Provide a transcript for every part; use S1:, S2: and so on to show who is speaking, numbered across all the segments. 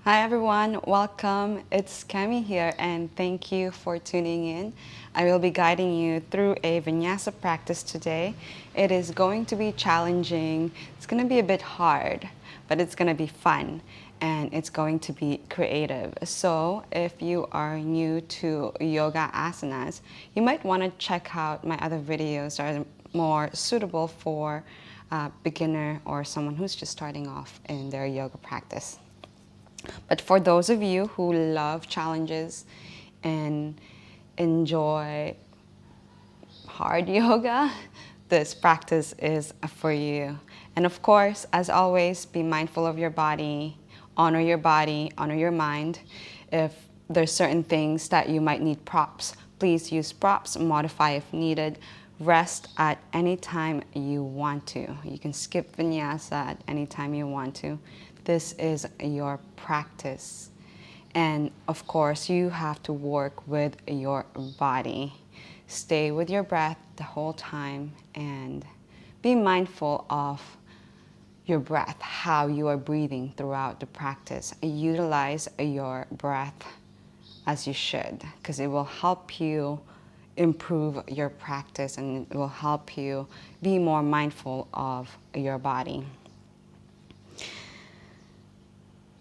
S1: Hi everyone, welcome. It's Kemie here and thank you for tuning in. I will be guiding you through a Vinyasa practice today. It is going to be challenging, it's going to be a bit hard, but it's going to be fun and it's going to be creative. So if you are new to yoga asanas, you might want to check out my other videos that are more suitable for a beginner or someone who's just starting off in their yoga practice. But for those of you who love challenges and enjoy hard yoga, this practice is for you. And of course, as always, be mindful of your body, honor your mind. If there's certain things that you might need props, please use props, modify if needed. Rest at any time you want to. You can skip vinyasa at any time you want to. This is your practice. And of course, you have to work with your body. Stay with your breath the whole time and be mindful of your breath, how you are breathing throughout the practice. Utilize your breath as you should, because it will help you improve your practice and it will help you be more mindful of your body.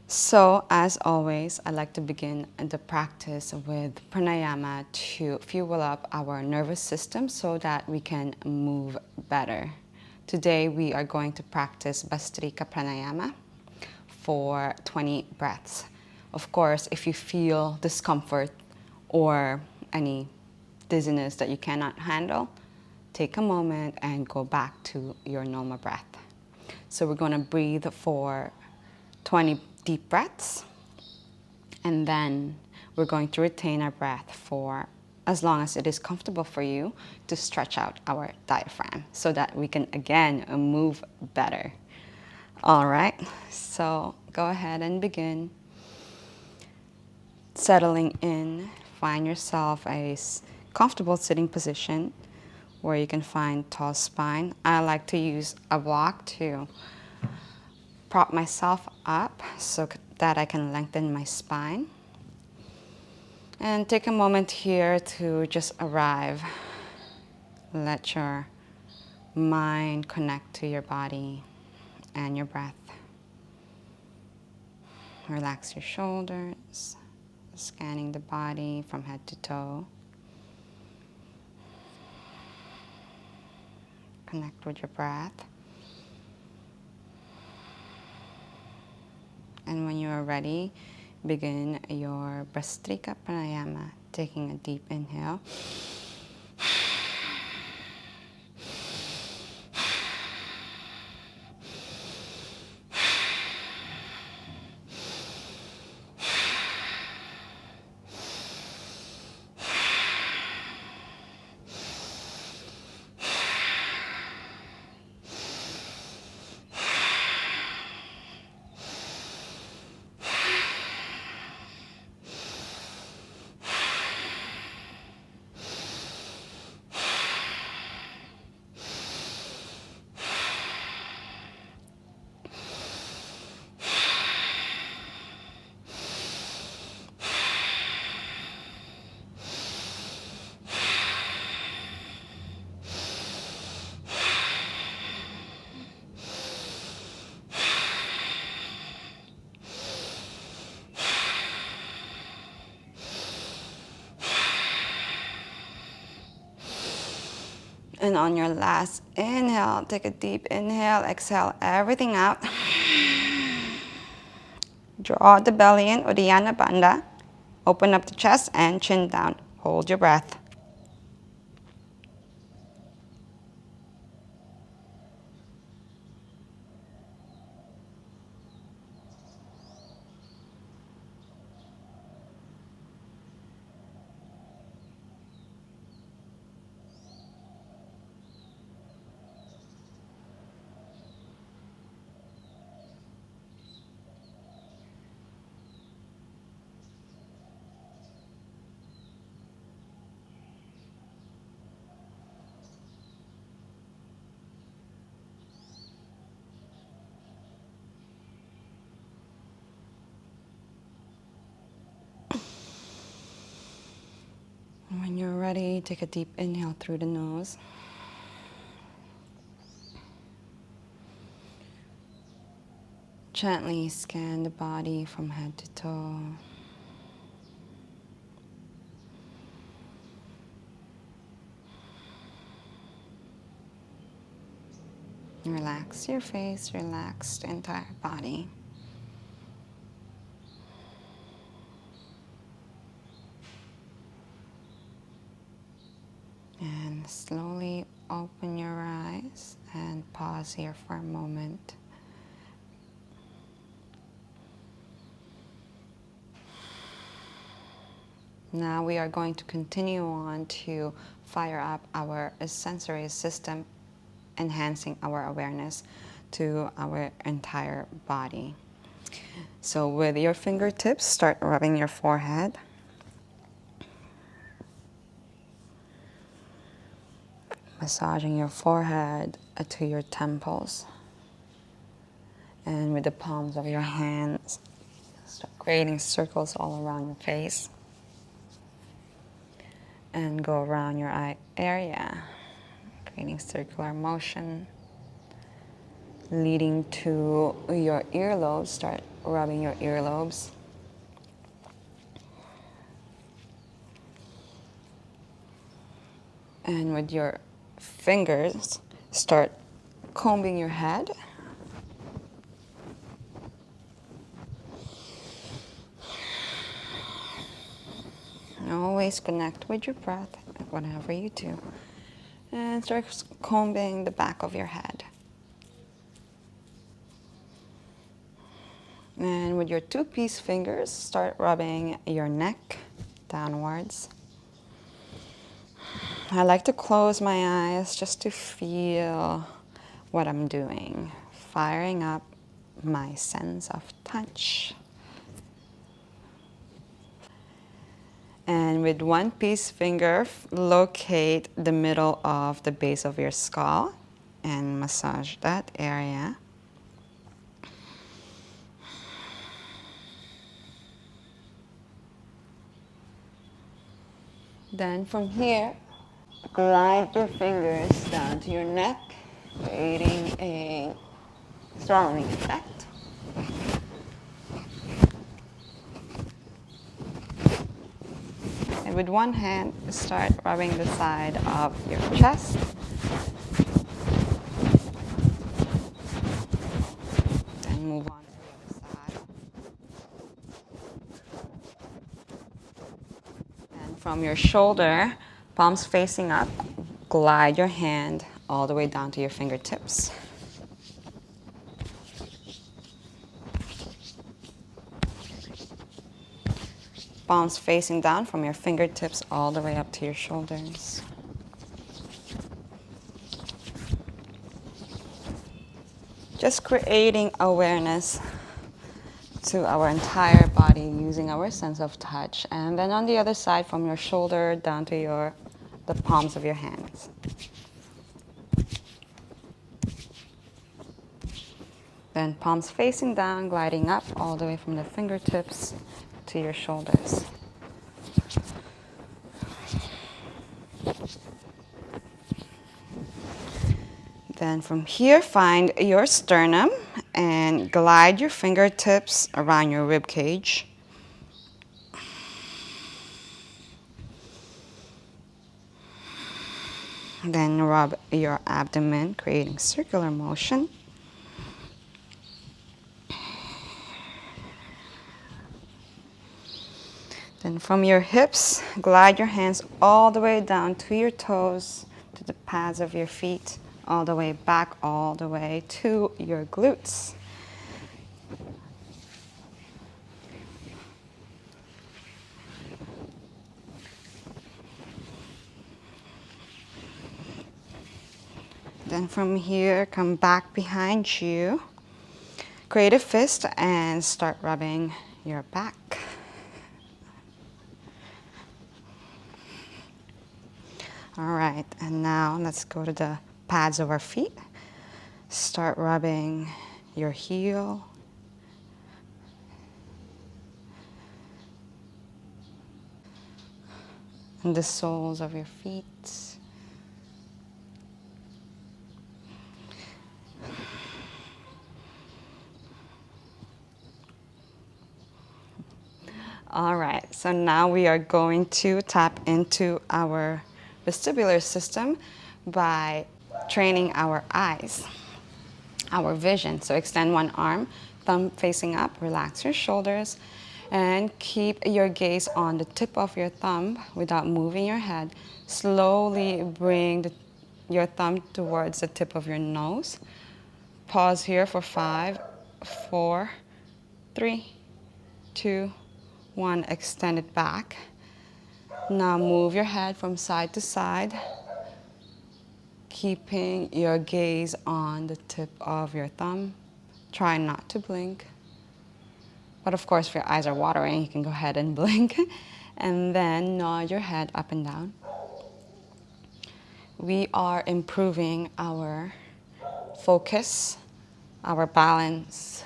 S1: So, as always, I like to begin the practice with Pranayama to fuel up our nervous system so that we can move better. Today, we are going to practice Bhastrika Pranayama for 20 breaths. Of course, if you feel discomfort or any dizziness that you cannot handle, take a moment and go back to your normal breath. So we're going to breathe for 20 deep breaths, and then we're going to retain our breath for as long as it is comfortable for you to stretch out our diaphragm so that we can again move better. All right, so go ahead and begin. Settling in, find yourself a comfortable sitting position where you can find tall spine. I like to use a block to prop myself up so that I can lengthen my spine. And take a moment here to just arrive. Let your mind connect to your body and your breath. Relax your shoulders, scanning the body from head to toe. Connect with your breath. And when you are ready, begin your Bhastrika Pranayama, taking a deep inhale. And on your last inhale, take a deep inhale, exhale everything out. Draw the belly in, Uddiyana Bandha. Open up the chest and chin down. Hold your breath. ready, take a deep inhale through the nose. Gently scan the body from head to toe. Relax your face, relax the entire body. And slowly open your eyes and pause here for a moment. Now we are going to continue on to fire up our sensory system, enhancing our awareness to our entire body. So with your fingertips, start rubbing your forehead. Massaging your forehead to your temples. And with the palms of your hands, start creating circles all around your face. And go around your eye area, creating circular motion. Leading to your earlobes, start rubbing your earlobes. And with your fingers, start combing your head. And always connect with your breath, whatever you do. And start combing the back of your head. And with your two-piece fingers, start rubbing your neck downwards. I like to close my eyes just to feel what I'm doing, firing up my sense of touch. And with one piece finger, locate the middle of the base of your skull and massage that area. Then from here, glide your fingers down to your neck, creating a swallowing effect. And with one hand, start rubbing the side of your chest. Then move on to the other side. And from your shoulder, palms facing up, glide your hand all the way down to your fingertips. Palms facing down from your fingertips all the way up to your shoulders. Just creating awareness to our entire body using our sense of touch. And then on the other side, from your shoulder down to the palms of your hands. Then palms facing down, gliding up all the way from the fingertips to your shoulders. Then from here, find your sternum and glide your fingertips around your rib cage. Then rub your abdomen, creating circular motion. Then from your hips, glide your hands all the way down to your toes, to the pads of your feet, all the way back, all the way to your glutes. Then from here, come back behind you, create a fist and start rubbing your back. All right, and now let's go to the pads of our feet. Start rubbing your heel. and the soles of your feet. All right, so now we are going to tap into our vestibular system by training our eyes, our vision. So extend one arm, thumb facing up, relax your shoulders, and keep your gaze on the tip of your thumb without moving your head. Slowly bring your thumb towards the tip of your nose. Pause here for 5, 4, 3, 2, 1. Extend it back. Now move your head from side to side, keeping your gaze on the tip of your thumb. Try not to blink. But of course, if your eyes are watering, you can go ahead and blink. And then nod your head up and down. We are improving our focus, our balance,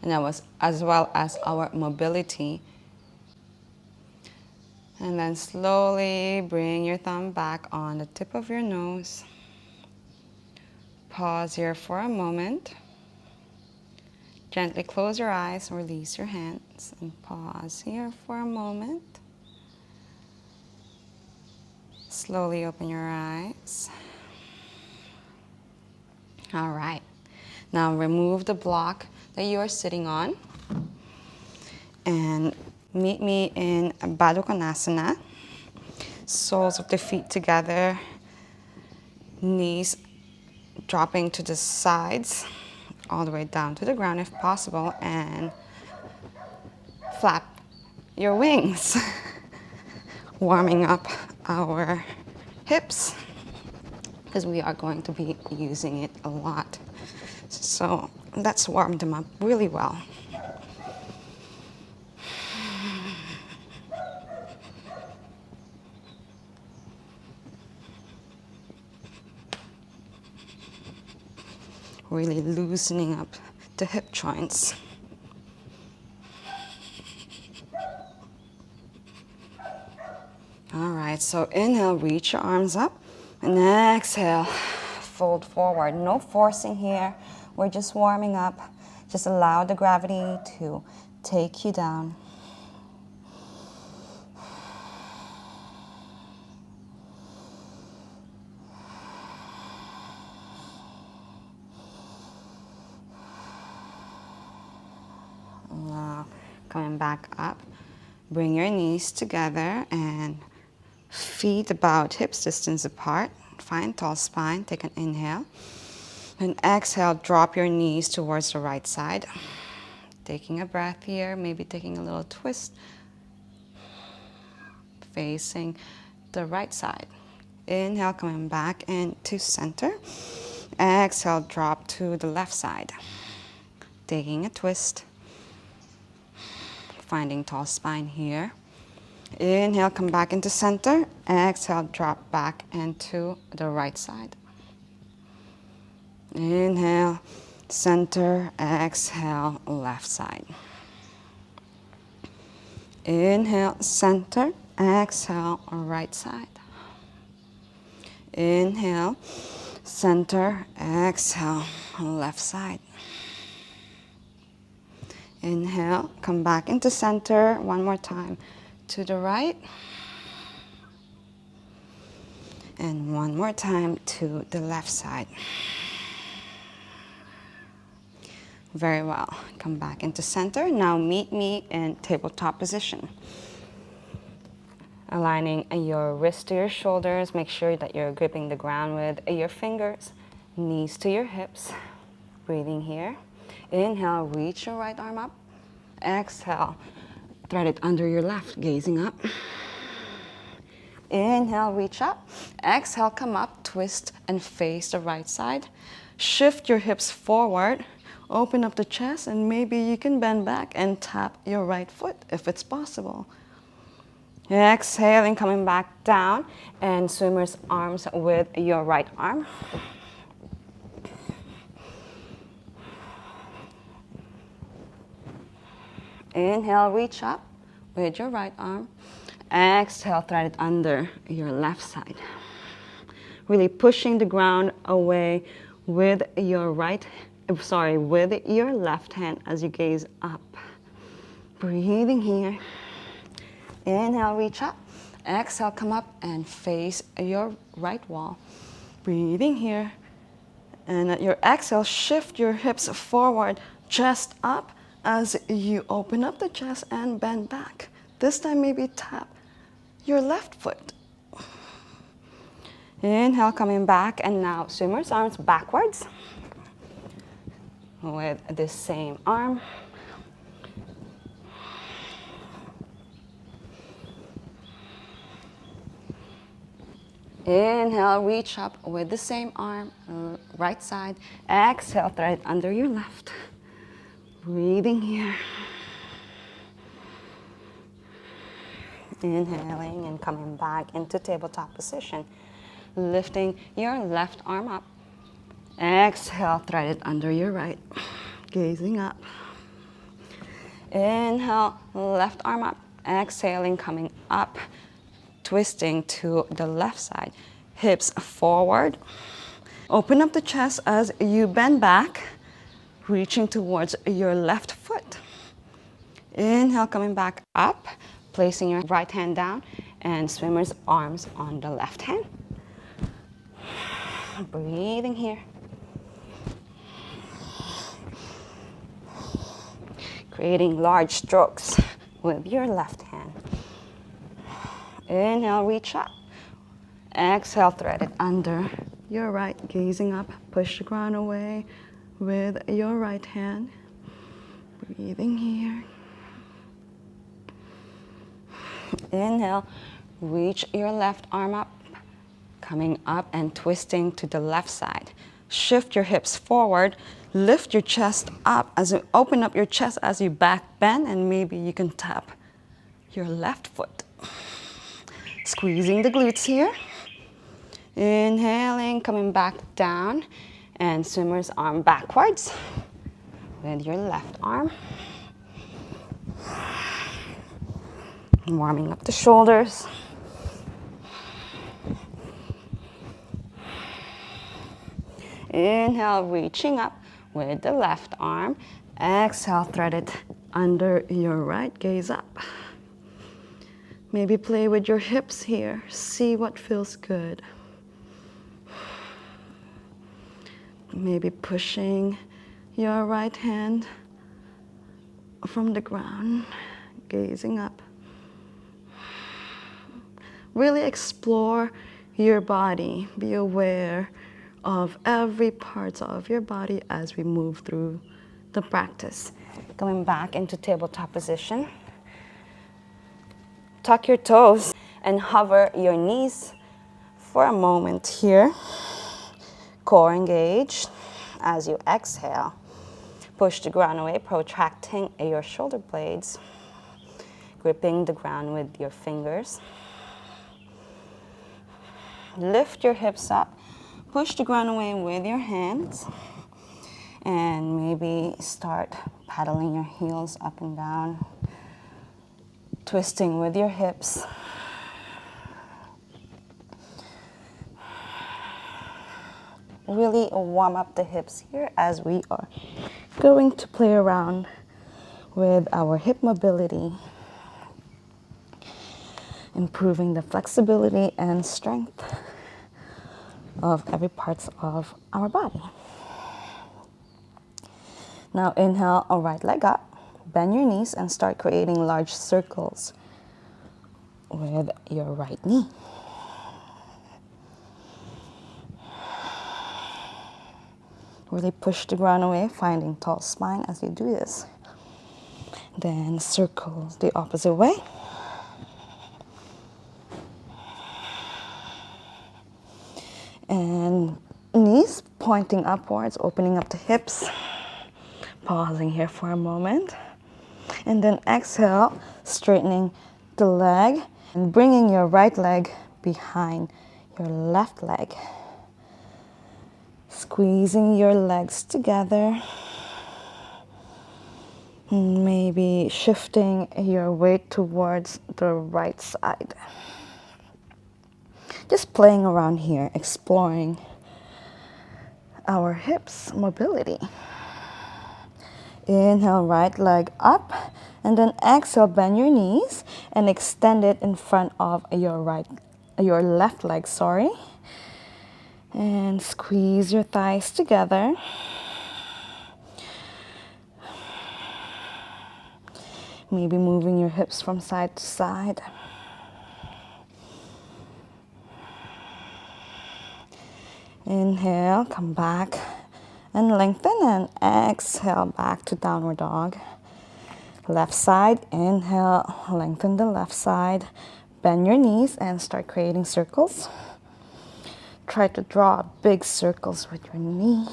S1: and as well as our mobility. And then slowly bring your thumb back on the tip of your nose. Pause here for a moment. Gently close your eyes, release your hands, and pause here for a moment. Slowly open your eyes. All right. Now remove the block that you are sitting on and meet me in Baddha Konasana. Soles of the feet together, knees dropping to the sides, all the way down to the ground if possible, and flap your wings, warming up our hips because we are going to be using it a lot. So let's warm them up really well. Really loosening up the hip joints. All right, so inhale, reach your arms up, and exhale, fold forward. No forcing here. We're just warming up. Just allow the gravity to take you down. Now, coming back up, bring your knees together and feet about hips distance apart. Find tall spine. Take an inhale. And exhale, drop your knees towards the right side. Taking a breath here, maybe taking a little twist. Facing the right side. Inhale, coming back into center. Exhale, drop to the left side. Taking a twist. Finding tall spine here. Inhale, come back into center. Exhale, drop back into the right side. Inhale, center. Exhale, left side. Inhale, center. Exhale, right side. Inhale, center. Exhale, left side. Inhale, come back into center. One more time to the right. And one more time to the left side. Very well. Come back into center. Now meet me in tabletop position. Aligning your wrist to your shoulders. Make sure that you're gripping the ground with your fingers. Knees to your hips. Breathing here. Inhale, reach your right arm up. Exhale, thread it under your left, gazing up. Inhale, reach up. Exhale, come up, twist and face the right side. Shift your hips forward. Open up the chest, and maybe you can bend back and tap your right foot if it's possible. Exhaling, coming back down, and swimmer's arms with your right arm. Inhale, reach up with your right arm. Exhale, thread it under your left side. Really pushing the ground away with your with your left hand as you gaze up. Breathing here. Inhale, reach up. Exhale, come up and face your right wall. Breathing here. And at your exhale, shift your hips forward, chest up as you open up the chest and bend back. This time, maybe tap your left foot. Inhale, coming back, and now swimmer's arms backwards with the same arm. Inhale, reach up with the same arm, right side. Exhale, thread it under your left. Breathing here. Inhaling and coming back into tabletop position. Lifting your left arm up. Exhale, thread it under your right. Gazing up. Inhale, left arm up. Exhaling, coming up. Twisting to the left side. Hips forward. Open up the chest as you bend back, reaching towards your left foot. Inhale, coming back up, placing your right hand down, and swimmer's arms on the left hand. Breathing here. Creating large strokes with your left hand. Inhale, reach up. Exhale, thread it under your right, gazing up. Push the ground away with your right hand. Breathing here. Inhale, reach your left arm up, coming up and twisting to the left side. Shift your hips forward, lift your chest up as you open up your chest as you back bend, and maybe you can tap your left foot. Squeezing the glutes here. Inhaling, coming back down, and swimmer's arm backwards with your left arm. Warming up the shoulders. Inhale, reaching up with the left arm. Exhale, thread it under your right, gaze up. Maybe play with your hips here. See what feels good. Maybe pushing your right hand from the ground, gazing up. Really explore your body. Be aware of every part of your body as we move through the practice. Going back into tabletop position. Tuck your toes and hover your knees for a moment here. Core engaged. As you exhale, push the ground away, protracting your shoulder blades, gripping the ground with your fingers. Lift your hips up, push the ground away with your hands, and maybe start paddling your heels up and down, twisting with your hips. Really warm up the hips here as we are going to play around with our hip mobility, improving the flexibility and strength of every part of our body. Now inhale, a right leg up, bend your knees and start creating large circles with your right knee. Really push the ground away, finding tall spine as you do this. Then circle the opposite way. And knees pointing upwards, opening up the hips. Pausing here for a moment. And then exhale, straightening the leg and bringing your right leg behind your left leg. Squeezing your legs together.
S2: Maybe shifting your weight towards the right side. Just playing around here, exploring our hips mobility. Inhale, right leg up, and then exhale, bend your knees and extend it in front of your left leg, sorry. And squeeze your thighs together. Maybe moving your hips from side to side. Inhale, come back and lengthen, and exhale back to downward dog. Left side, inhale, lengthen the left side. Bend your knees and start creating circles. Try to draw big circles with your knee.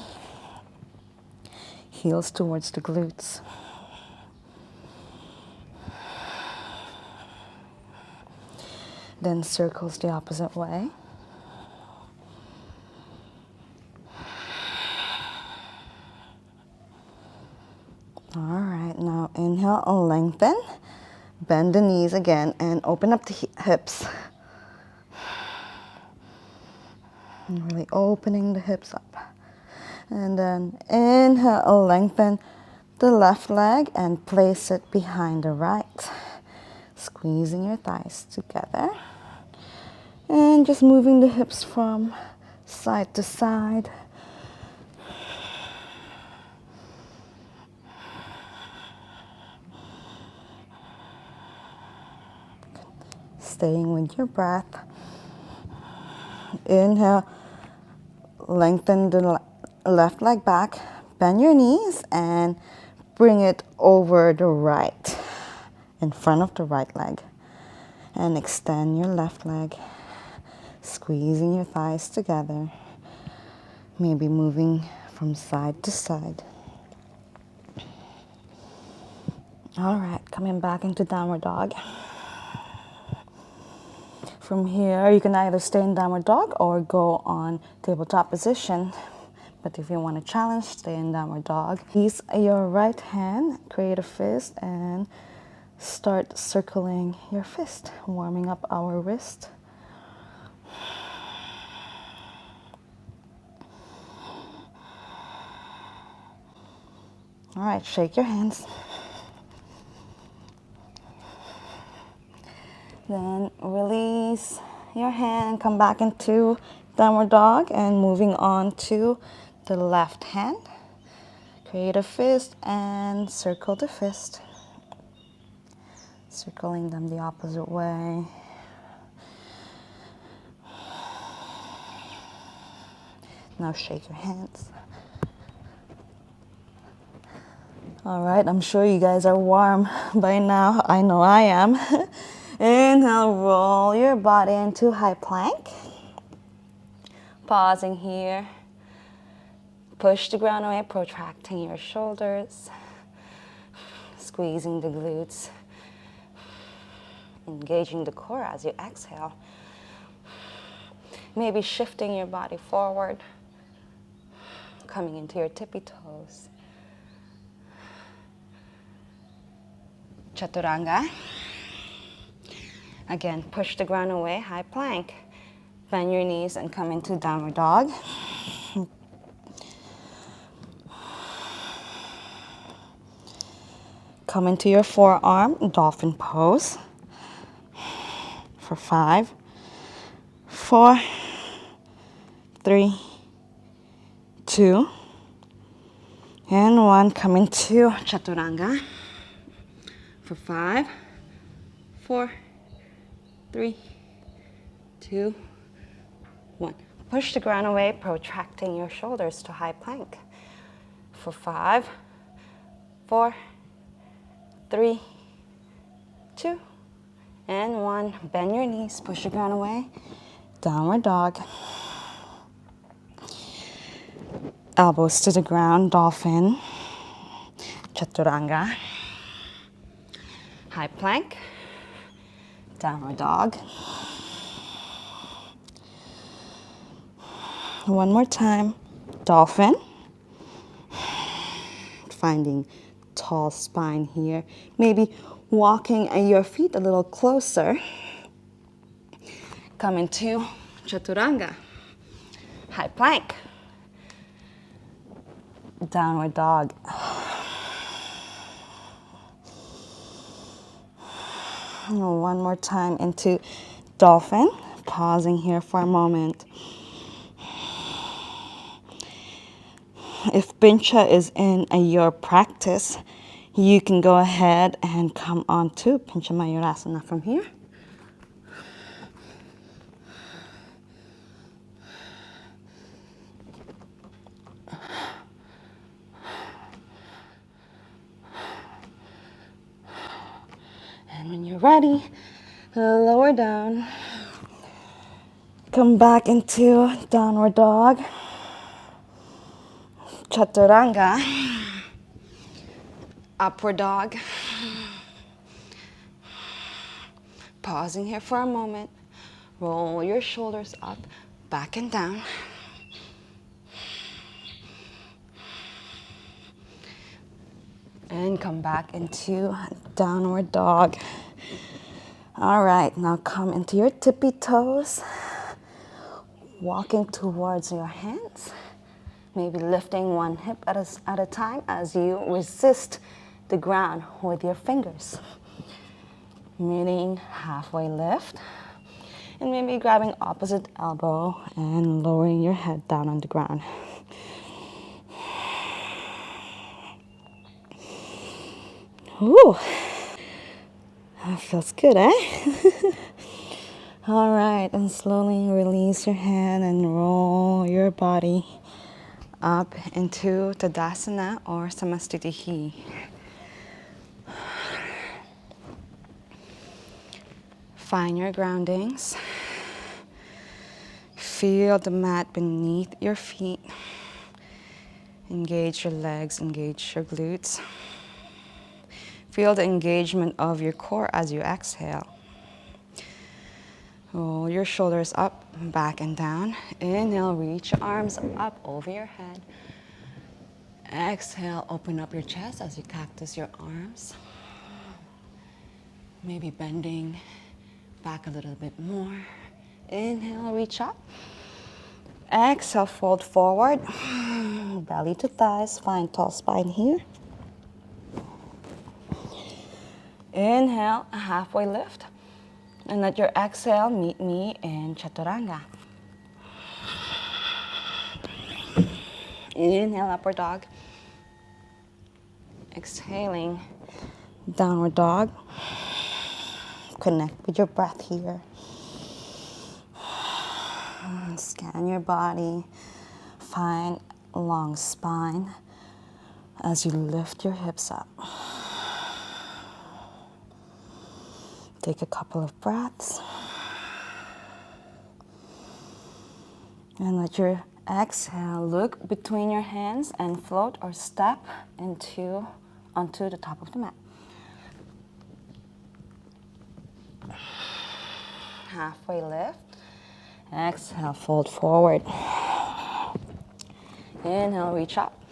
S2: Heels towards the glutes. Then circles the opposite way. All right, now inhale, lengthen. Bend the knees again and open up the hips. And really opening the hips up. And then inhale, lengthen the left leg and place it behind the right. Squeezing your thighs together. And just moving the hips from side to side. Staying with your breath. Inhale, lengthen the left leg back, bend your knees and bring it over the right, in front of the right leg. And extend your left leg, squeezing your thighs together, maybe moving from side to side. All right, coming back into downward dog. From here, you can either stay in downward dog or go on tabletop position. But if you want to challenge, stay in downward dog. Use your right hand, create a fist, and start circling your fist, warming up our wrist. All right, shake your hands. Then release your hand, come back into downward dog and moving on to the left hand. Create a fist and circle the fist. Circling them the opposite way. Now shake your hands. All right, I'm sure you guys are warm by now. I know I am. Inhale, roll your body into high plank. Pausing here. Push the ground away, protracting your shoulders. Squeezing the glutes. Engaging the core as you exhale. Maybe shifting your body forward. Coming into your tippy toes. Chaturanga. Again, push the ground away, high plank. Bend your knees and come into downward dog. Come into your forearm, dolphin pose. For 5, 4, 3, 2, and 1. Come into chaturanga. For 5, 4, 3, 2, 1. Push the ground away, protracting your shoulders to high plank. For 5, 4, 3, 2, and 1. Bend your knees, push the ground away. Downward dog. Elbows to the ground, dolphin. Chaturanga. High plank. Downward dog. One more time. Dolphin. Finding tall spine here. Maybe walking your feet a little closer. Come into Chaturanga, high plank, downward dog. One more time into dolphin, pausing here for a moment. If Pincha is in your practice, you can go ahead and come on to Pincha Mayurasana from here. And when you're ready, lower down. Come back into downward dog. Chaturanga. Upward dog. Pausing here for a moment. Roll your shoulders up, back and down. And come back into downward dog. All right, now come into your tippy toes. Walking towards your hands. Maybe lifting one hip at a time as you resist the ground with your fingers. Meaning halfway lift. And maybe grabbing opposite elbow and lowering your head down on the ground. Ooh, that feels good, eh? All right, and slowly release your hand and roll your body up into Tadasana or Samastitihi. Find your groundings. Feel the mat beneath your feet. Engage your legs, engage your glutes. Feel the engagement of your core as you exhale. Roll your shoulders up, back and down. Inhale, reach your arms up over your head. Exhale, open up your chest as you cactus your arms. Maybe bending back a little bit more. Inhale, reach up. Exhale, fold forward. Belly to thighs, find tall spine here. Inhale, a halfway lift. And let your exhale meet me in Chaturanga. Inhale, upward dog. Exhaling, downward dog. Connect with your breath here. Scan your body. Find a long spine as you lift your hips up. Take a couple of breaths. And let your exhale look between your hands and float or step onto the top of the mat. Halfway lift. Exhale, fold forward. Inhale, reach up.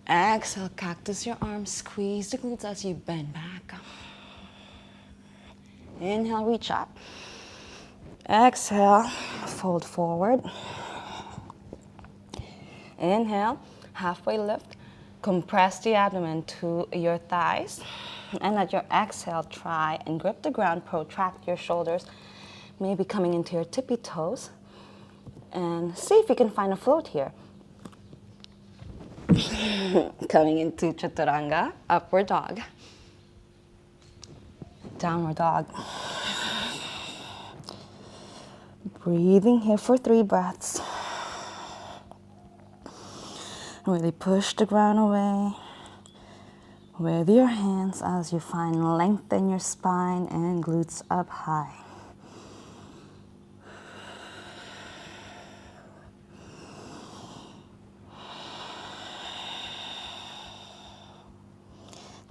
S2: Exhale, cactus your arms, squeeze the glutes as you bend back. Inhale, reach up. Exhale, fold forward. Inhale, halfway lift. Compress the abdomen to your thighs. And let your exhale try and grip the ground, protract your shoulders, maybe coming into your tippy toes. And see if you can find a float here. Coming into Chaturanga, upward dog. Downward dog. Breathing here for 3 breaths. Really push the ground away with your hands as you find length in your spine and glutes up high.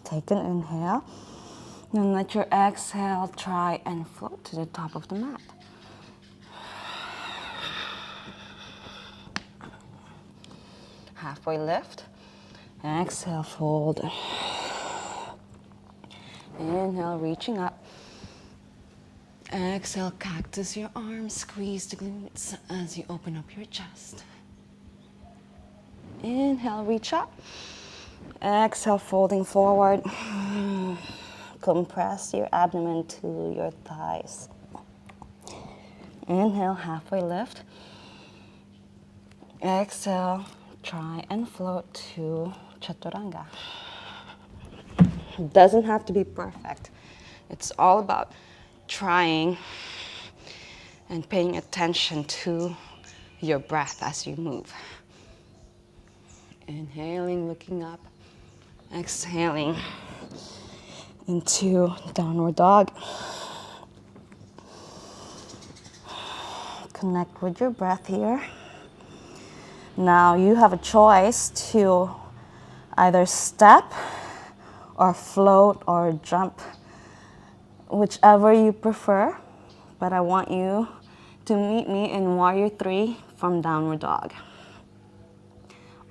S2: Take an inhale, and let your exhale try and float to the top of the mat. Halfway lift. Exhale, fold. Inhale, reaching up. Exhale, cactus your arms, squeeze the glutes as you open up your chest. Inhale, reach up. Exhale, folding forward. Compress your abdomen to your thighs. Inhale, halfway lift. Exhale, try and float to Chaturanga. It doesn't have to be perfect. It's all about trying and paying attention to your breath as you move. Inhaling, looking up. Exhaling into downward dog. Connect with your breath here. Now you have a choice to either step or float or jump, whichever you prefer, but I want you to meet me in Warrior 3 from Downward Dog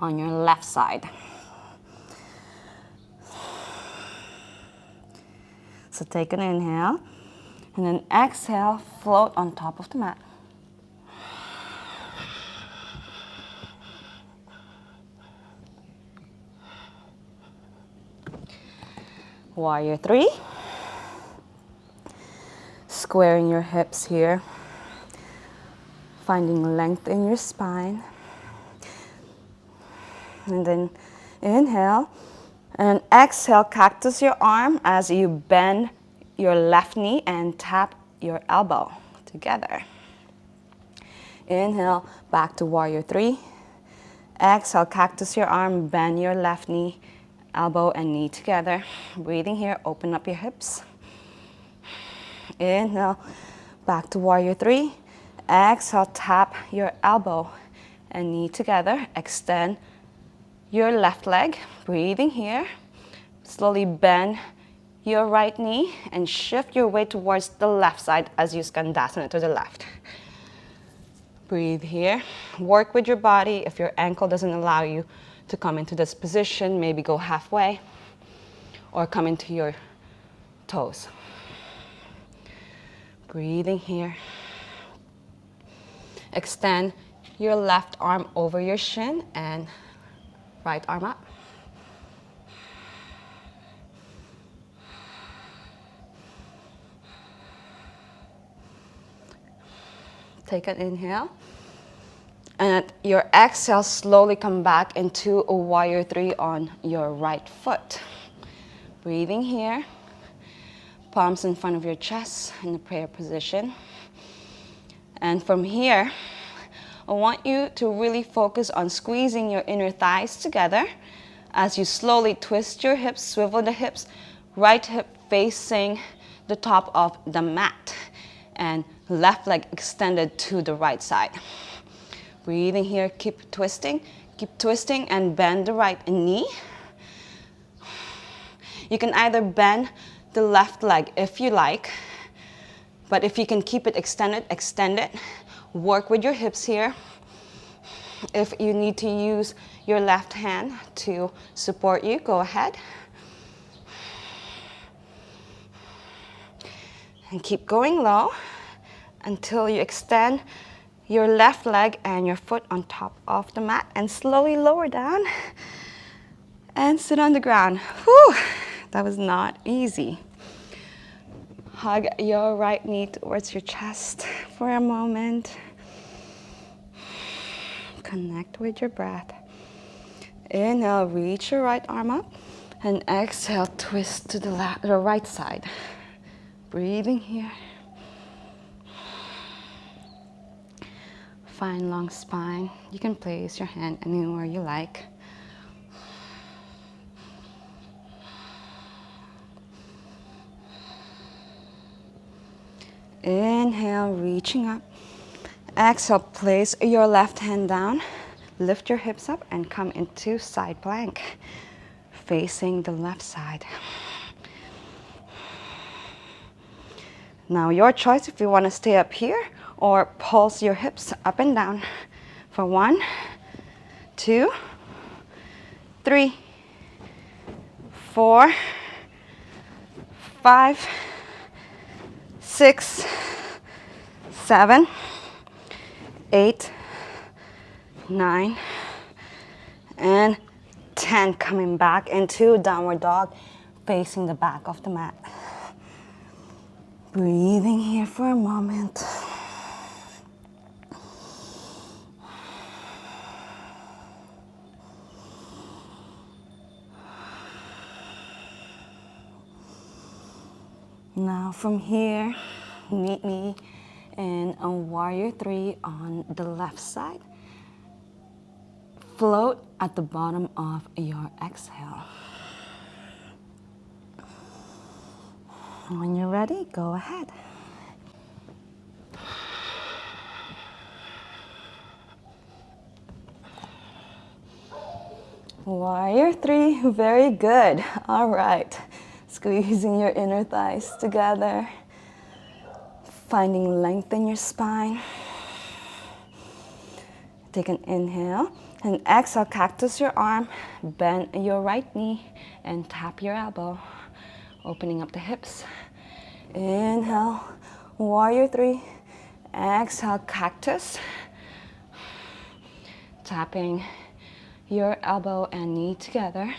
S2: on your left side. So take an inhale and then exhale, float on top of the mat. Warrior 3. Squaring your hips here. Finding length in your spine. And then inhale and exhale, cactus your arm as you bend your left knee and tap your elbow together. Inhale, back to Warrior 3. Exhale, cactus your arm, bend your left knee, elbow and knee together. Breathing here, open up your hips. Inhale, back to Warrior 3. Exhale, tap your elbow and knee together. Extend your left leg. Breathing here. Slowly bend your right knee and shift your weight towards the left side as you skandasana to the left. Breathe here. Work with your body. If your ankle doesn't allow you to come into this position, maybe go halfway or come into your toes. Breathing here. Extend your left arm over your shin and right arm up. Take an inhale. And at your exhale, slowly come back into a Warrior 3 on your right foot. Breathing here. Palms in front of your chest in the prayer position. And from here, I want you to really focus on squeezing your inner thighs together as you slowly twist your hips, swivel the hips, right hip facing the top of the mat, and left leg extended to the right side. Breathing here, keep twisting and bend the right knee. You can either bend the left leg if you like, but if you can keep it extended, extend it. Work with your hips here. If you need to use your left hand to support you, go ahead. And keep going low until you extend your left leg and your foot on top of the mat and slowly lower down and sit on the ground. Whew, that was not easy. Hug your right knee towards your chest for a moment. Connect with your breath. Inhale, reach your right arm up, and exhale, twist to the right side. Breathing here. Find long spine. You can place your hand anywhere you like. Inhale, reaching up. Exhale, place your left hand down. Lift your hips up and come into side plank, facing the left side. Now your choice if you want to stay up here or pulse your hips up and down for 1, 2, 3,
S1: 4, 5, 6, 7, 8, 9, and 10. Coming back into downward dog, facing the back of the mat. Breathing here for a moment. Now from here, meet me in a warrior 3 on the left side. Float at the bottom of your exhale. When you're ready, go ahead. Warrior 3, very good. All right, squeezing your inner thighs together, finding length in your spine. Take an inhale and exhale, cactus your arm, bend your right knee and tap your elbow, opening up the hips. Inhale, warrior 3, exhale, cactus, tapping your elbow and knee together,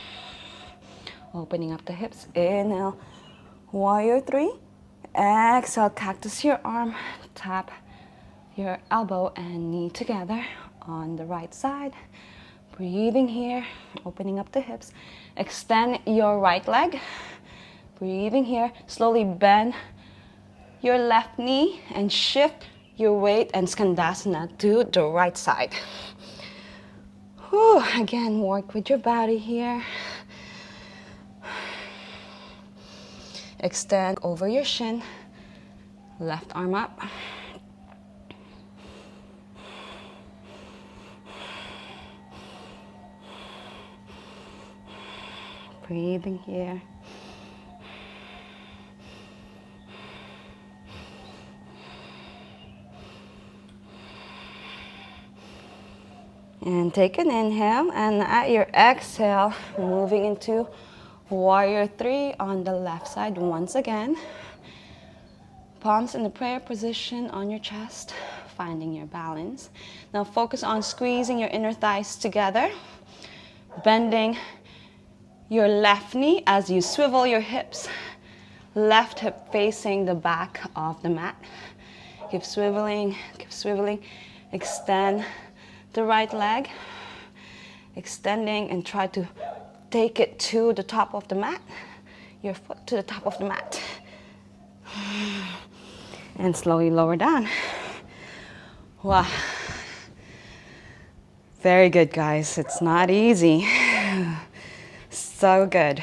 S1: opening up the hips. Inhale, warrior 3, exhale, cactus your arm, tap your elbow and knee together on the right side. Breathing here, opening up the hips. Extend your right leg. Breathing here, slowly bend your left knee and shift your weight and skandasana to the right side. Whew. Again, work with your body here. Extend over your shin, left arm up. Breathing here. And take an inhale, and at your exhale, moving into warrior 3 on the left side once again. Palms in the prayer position on your chest, finding your balance. Now focus on squeezing your inner thighs together, bending your left knee as you swivel your hips, left hip facing the back of the mat. Keep swiveling, extend the right leg, extending, and try to take it to the top of the mat, your foot to the top of the mat. And slowly lower down. Wow. Very good, guys. It's not easy. So good.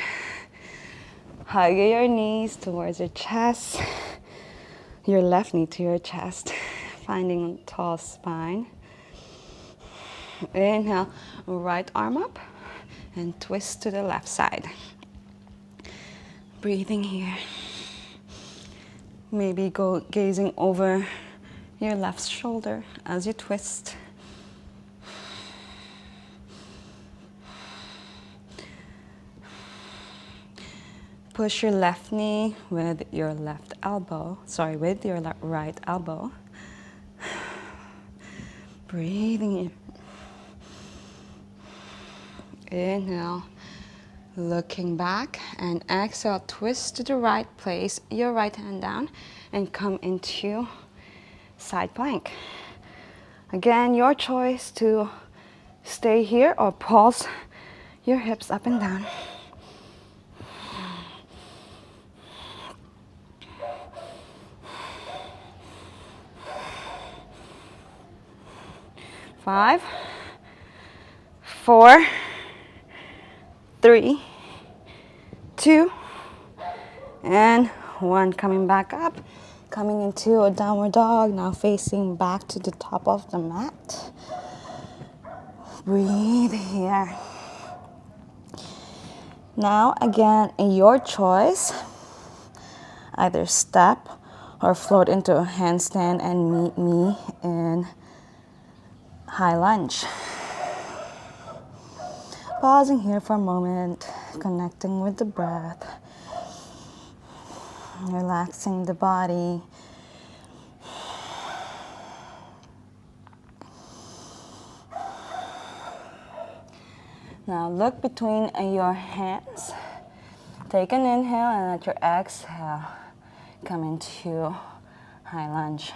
S1: Hug your knees towards your chest, your left knee to your chest, finding a tall spine. Inhale, right arm up and twist to the left side. Breathing here. Maybe go gazing over your left shoulder as you twist. Push your left knee with your left elbow, with your right elbow. Breathing in. Inhale, looking back, and exhale, twist to the right, place your right hand down and come into side plank. Again, your choice to stay here or pulse your hips up and down. Five, 4, 3, 2, and 1. Coming back up, coming into a downward dog, now facing back to the top of the mat. Breathe here. Now again, your choice, either step or float into a handstand and meet me in high lunge. Pausing here for a moment.
S2: connecting with the breath, relaxing the body. Now look between your hands. Take an inhale and at your exhale, come into high lunge.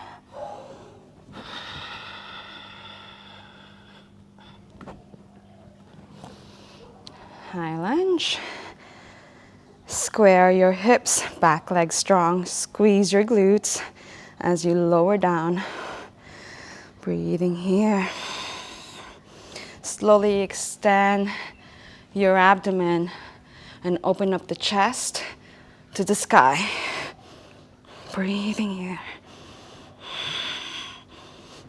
S2: High lunge. Square your hips, back leg strong. Squeeze your glutes as you lower down. Breathing here. Slowly extend your abdomen and open up the chest to the sky. Breathing here.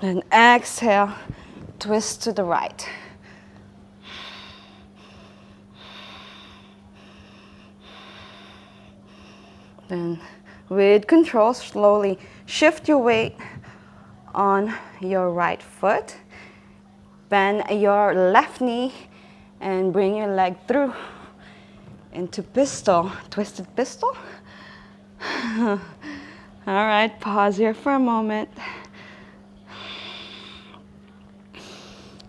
S2: And exhale, twist to the right. Then with control, slowly shift your weight on your right foot. Bend your left knee and bring your leg through into pistol, twisted pistol. All right, pause here for a moment.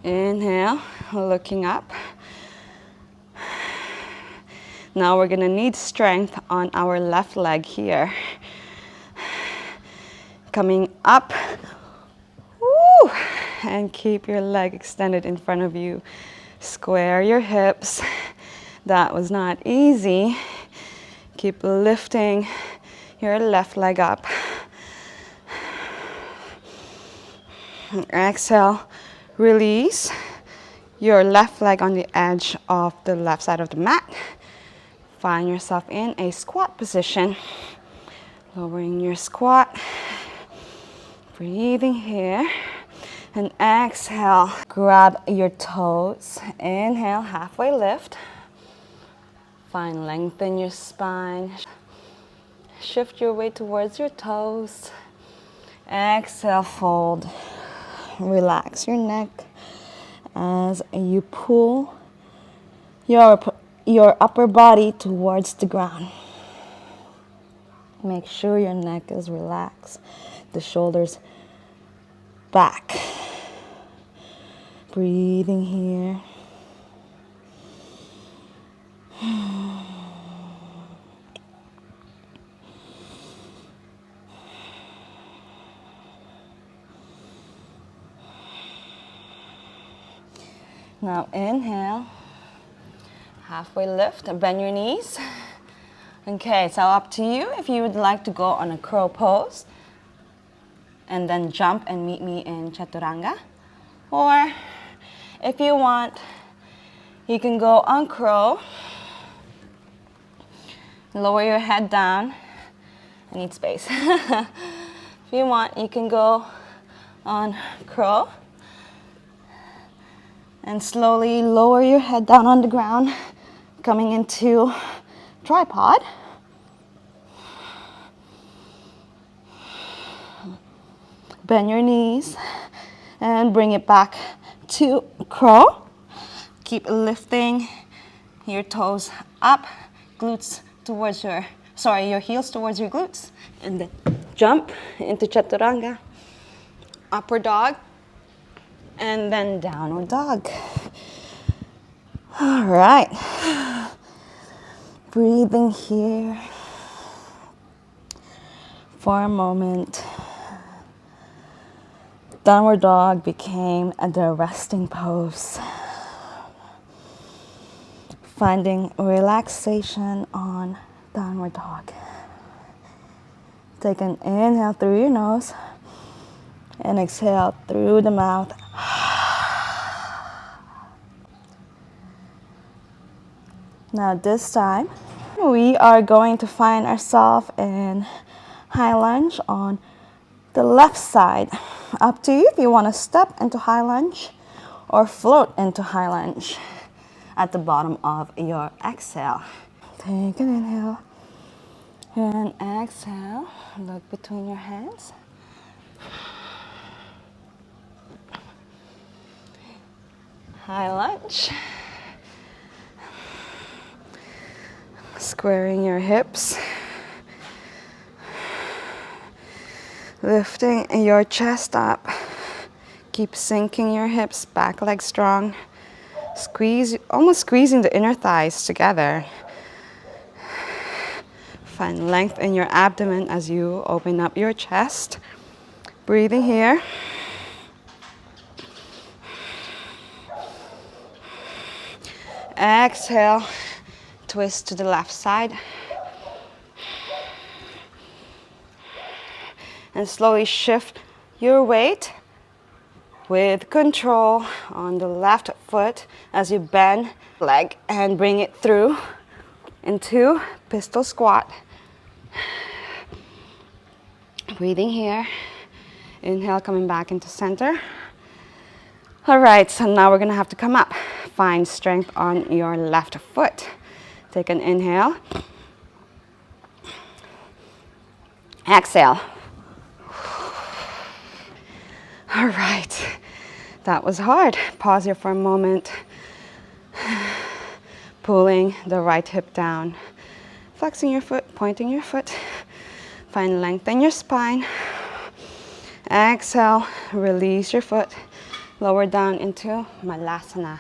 S2: Inhale, looking up. Now we're gonna need strength on our left leg here. Coming up. Woo! And keep your leg extended in front of you. Square your hips. That was not easy. Keep lifting your left leg up. Exhale, release your left leg on the edge of the left side of the mat. Find yourself in a squat position. Lowering your squat. Breathing here. And exhale, grab your toes. Inhale, halfway lift. Find length in your spine. Shift your weight towards your toes. Exhale, fold. Relax your neck as you pull your upper body towards the ground. Make sure your neck is relaxed. The shoulders back. Breathing here. Now inhale, halfway lift, bend your knees. Okay, so up to you if you would like to go on a crow pose and then jump and meet me in chaturanga. Or if you want, you can go on crow, lower your head down. I need space. If you want, you can go on crow and slowly lower your head down on the ground, coming into tripod. Bend your knees and bring it back to crow. Keep lifting your toes up, glutes towards your heels towards your glutes. And then jump into chaturanga, upward dog, and then downward dog. All right. Breathing here for a moment. Downward dog became the resting pose. Finding relaxation on downward dog. Take an inhale through your nose and exhale through the mouth. Now this time, we are going to find ourselves in high lunge on the left side. Up to you if you want to step into high lunge or float into high lunge at the bottom of your exhale. Take an inhale and exhale. Look between your hands. High lunge.
S1: Squaring your hips. Lifting your chest up. Keep sinking your hips, back leg strong. Squeeze, almost squeezing the inner thighs together. Find length in your abdomen as you open up your chest. Breathing here. Exhale, twist to the left side. And slowly shift your weight with control on the left foot as you bend leg and bring it through into pistol squat. Breathing here. Inhale, coming back into center. All right, so now we're gonna have to come up. Find strength on your left foot. Take an inhale. Exhale. All right, that was hard. Pause here for a moment. Pulling the right hip down. Flexing your foot, pointing your foot. Find length in your spine. Exhale, release your foot. Lower down into Malasana.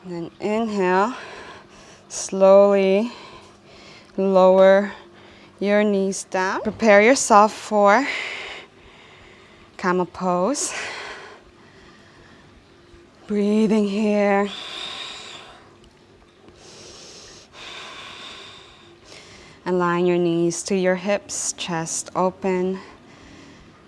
S1: And then inhale, slowly lower your knees down. Prepare yourself for camel pose. Breathing here. Align your knees to your hips, chest open.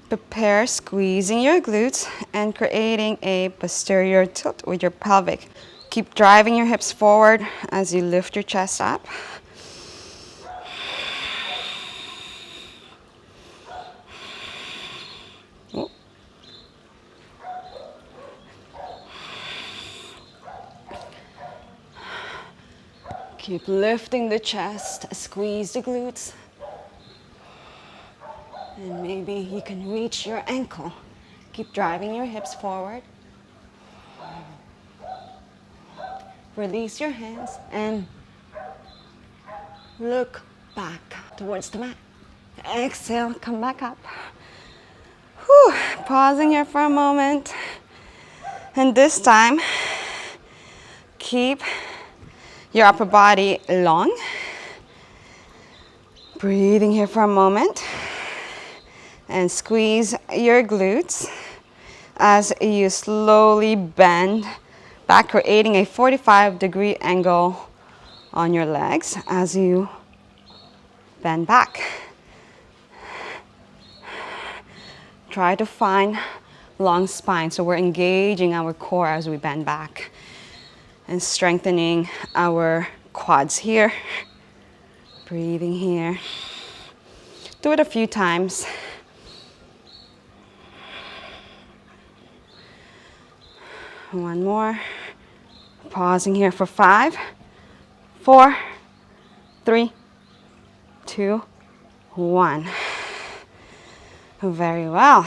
S1: Prepare squeezing your glutes and creating a posterior tilt with your pelvic. Keep driving your hips forward as you lift your chest up. Keep lifting the chest, squeeze the glutes. And maybe you can reach your ankle. Keep driving your hips forward. Release your hands and look back towards the mat. Exhale, come back up. Whew. Pausing here for a moment. And this time, keep your upper body long. Breathing here for a moment. And squeeze your glutes as you slowly bend back, creating a 45-degree angle on your legs as you bend back. Try to find long spine, so we're engaging our core as we bend back and strengthening our quads here. Breathing here. Do it a few times. One more. Pausing here for 5, 4, 3, 2, 1. Very well.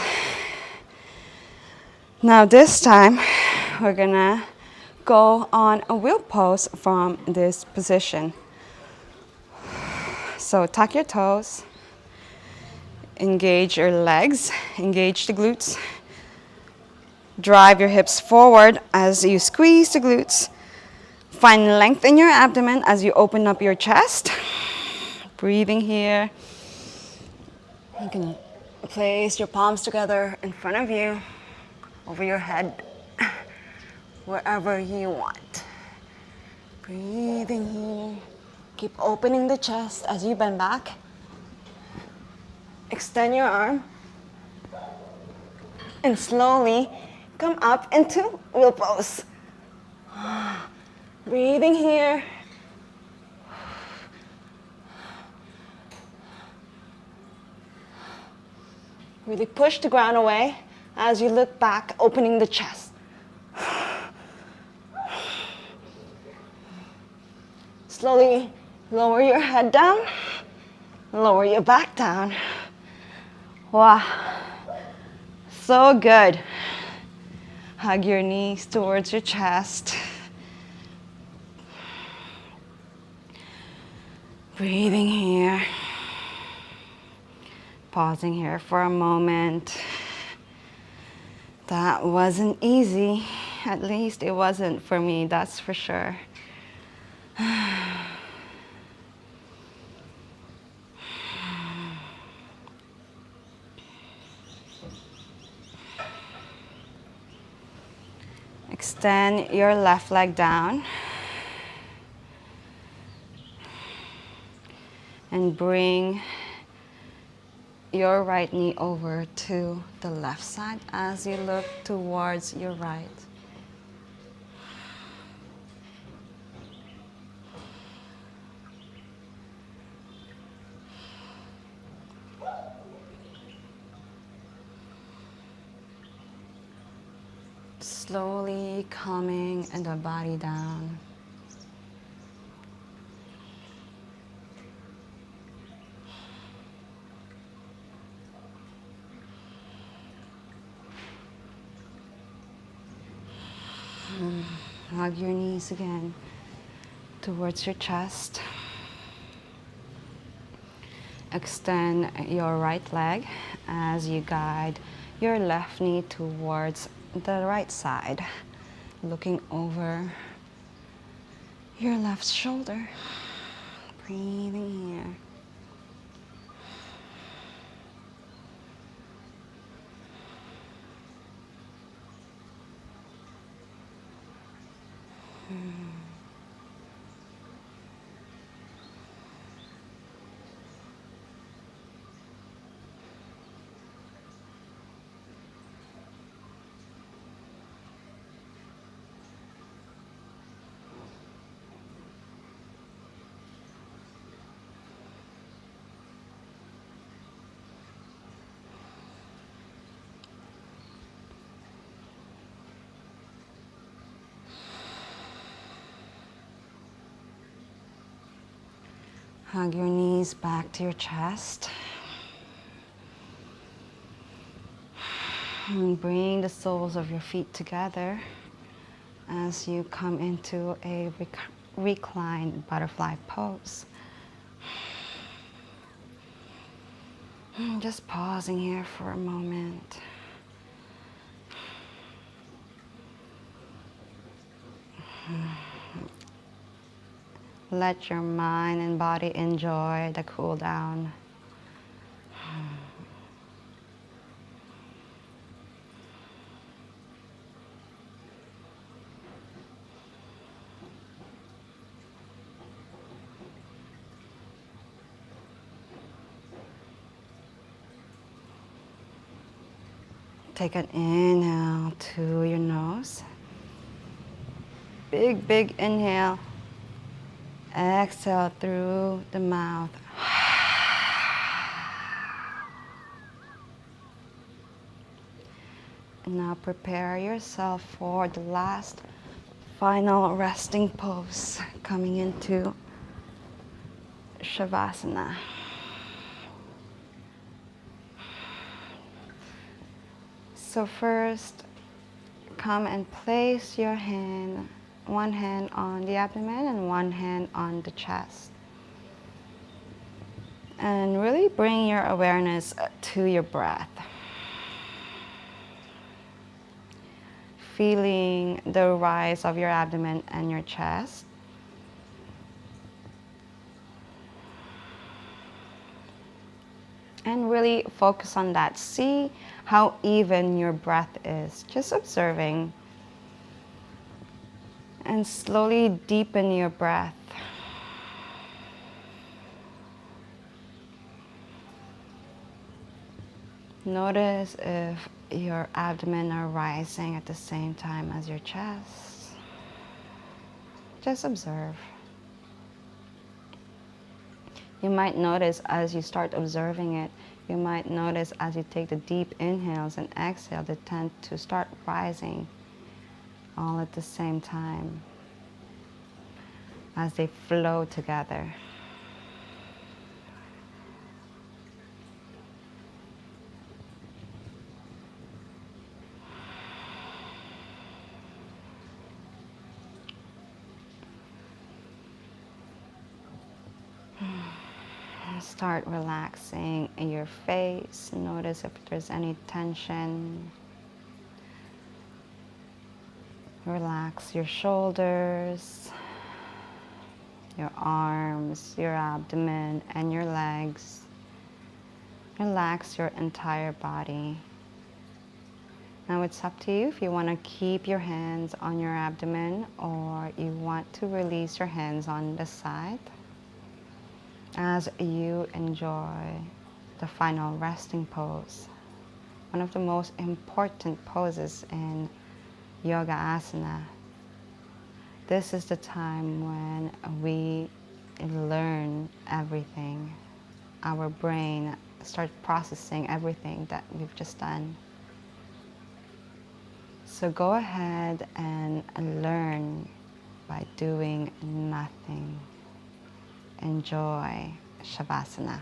S1: Now this time, we're gonna go on a wheel pose from this position. So tuck your toes, engage your legs, engage the glutes. Drive your hips forward as you squeeze the glutes. Find length in your abdomen as you open up your chest. Breathing here. You can place your palms together in front of you, over your head, wherever you want. Breathing here. Keep opening the chest as you bend back. Extend your arm. And slowly come up into wheel pose. Breathing here. Really push the ground away as you look back, opening the chest. Slowly lower your head down, lower your back down. Wow, so good. Hug your knees towards your chest. Breathing here. Pausing here for a moment. That wasn't easy. At least it wasn't for me, that's for sure. Extend your left leg down. And bring your right knee over to the left side as you look towards your right. Slowly calming the body down. Hug your knees again towards your chest. Extend your right leg as you guide your left knee towards the right side, looking over your left shoulder. Breathing here. Hug your knees back to your chest. And bring the soles of your feet together as you come into a reclined butterfly pose. Just pausing here for a moment. Let your mind and body enjoy the cool down. Take an inhale to your nose. Big, big inhale. Exhale through the mouth. And now prepare yourself for the last final resting pose, coming into Shavasana. So first, come and place your hand, one hand on the abdomen and one hand on the chest. And really bring your awareness to your breath. Feeling the rise of your abdomen and your chest. And really focus on that. See how even your breath is. Just observing. And slowly deepen your breath. Notice if your abdomen are rising at the same time as your chest. Just observe. You might notice as you start observing it, you might notice as you take the deep inhales and exhale, they tend to start rising all at the same time as they flow together. Start relaxing in your face. Notice if there's any tension. Relax your shoulders, your arms, your abdomen, and your legs. Relax your entire body. Now it's up to you if you want to keep your hands on your abdomen or you want to release your hands on the side as you enjoy the final resting pose. One of the most important poses in yoga asana. This is the time when we learn everything. Our brain starts processing everything that we've just done. So go ahead and learn by doing nothing. Enjoy Shavasana.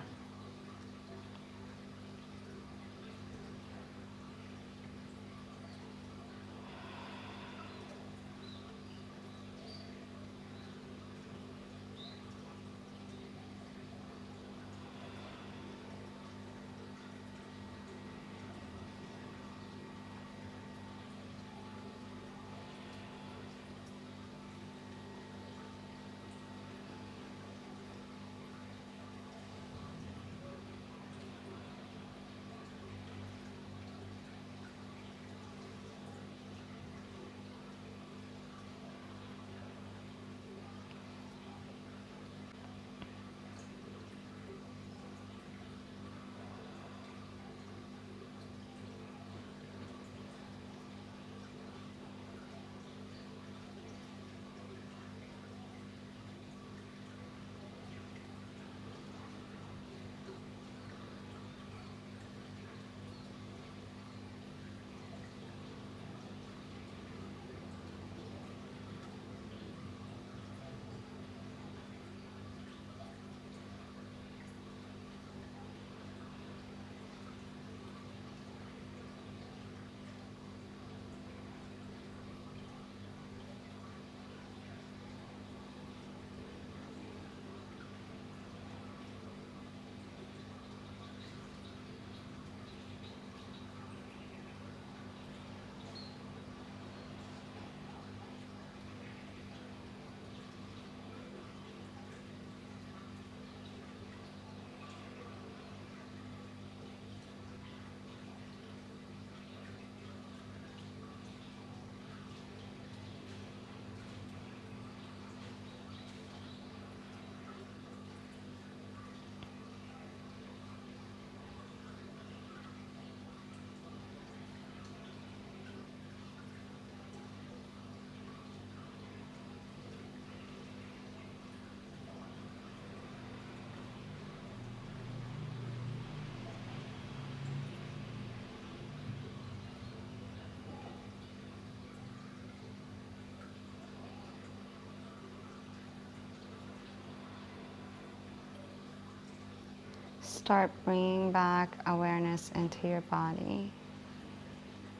S1: Start bringing back awareness into your body,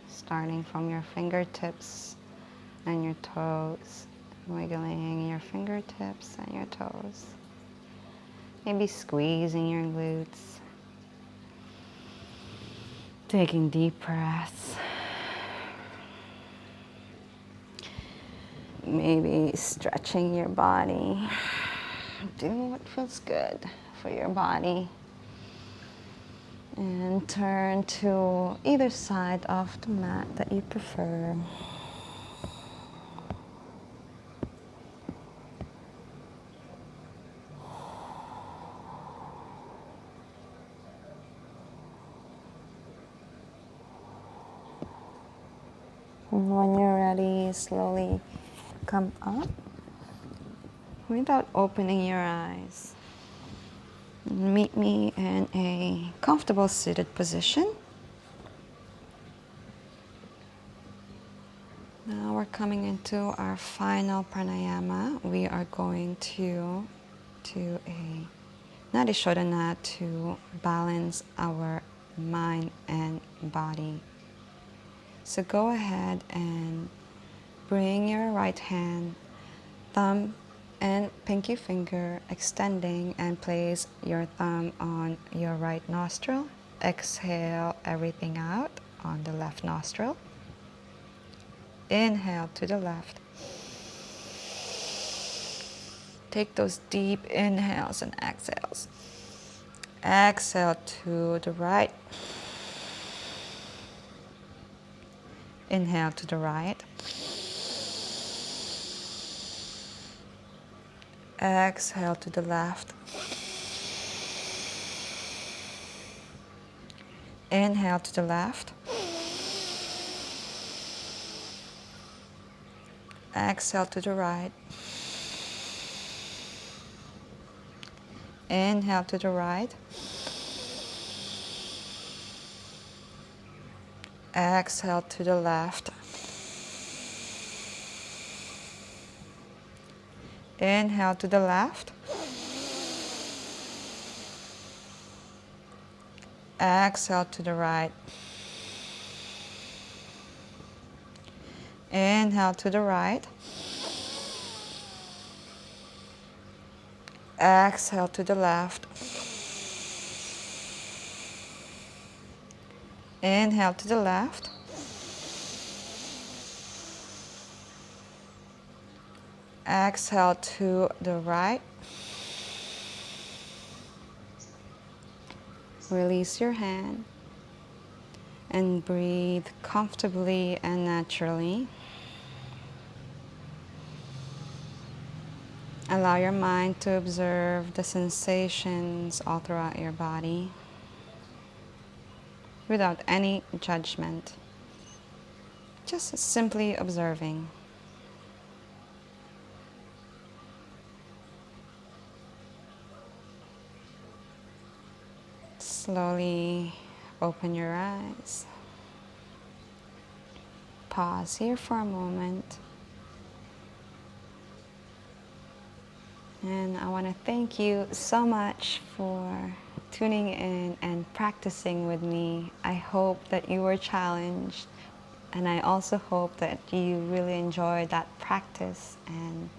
S1: starting from your fingertips and your toes, wiggling your fingertips and your toes. Maybe squeezing your glutes, taking deep breaths. Maybe stretching your body. Do what feels good for your body. And turn to either side of the mat that you prefer. And when you're ready, slowly come up without opening your eyes. Meet me in a comfortable seated position. Now we're coming into our final pranayama. We are going to do a Nadi Shodhana to balance our mind and body. So go ahead and bring your right hand, thumb and pinky finger extending, and place your thumb on your right nostril. Exhale everything out on the left nostril. Inhale to the left. Take those deep inhales and exhales. Exhale to the right. Inhale to the right. Exhale to the left. Inhale to the left. Exhale to the right. Inhale to the right. Exhale to the left. Inhale to the left. Exhale to the right. Inhale to the right. Exhale to the left. Inhale to the left. Exhale to the right. Release your hand and breathe comfortably and naturally. Allow your mind to observe the sensations all throughout your body without any judgment. Just simply observing. Slowly open your eyes. Pause here for a moment. And I want to thank you so much for tuning in and practicing with me. I hope that you were challenged, and I also hope that you really enjoyed that practice, and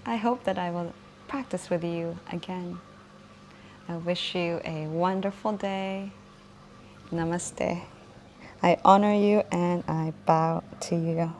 S1: I hope that I will practice with you again. I wish you a wonderful day. Namaste. I honor you and I bow to you.